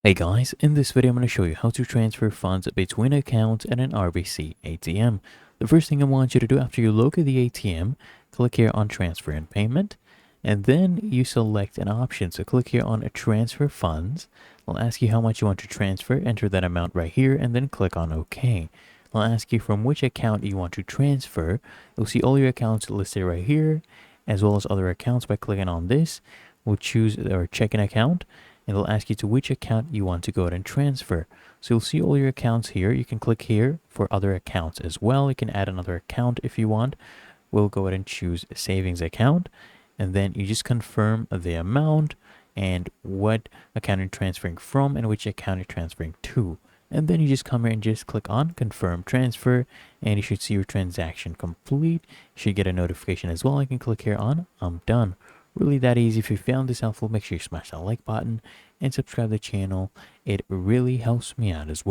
Hey guys, in this video I'm going to show you how to transfer funds between accounts at an RBC ATM. The first thing I want you to do after you locate the ATM, click here on transfer and payment, and then you select an option. So click here on transfer funds. It'll ask you how much you want to transfer, enter that amount right here, and then click on OK. It'll ask you from which account you want to transfer. You'll see all your accounts listed right here, as well as other accounts. By clicking on this, we'll choose our checking account. It'll ask you to which account you want to go ahead and transfer. So you'll see all your accounts here. You can click here for other accounts as well. You can add another account if you want. We'll go ahead and choose a savings account. And then you just confirm the amount and what account you're transferring from and which account you're transferring to. And then you just come here and just click on confirm transfer, and you should see your transaction complete. You should get a notification as well. You can click here on I'm done. Really that easy. If you found this helpful, make sure you smash that like button and subscribe to the channel. It really helps me out as well.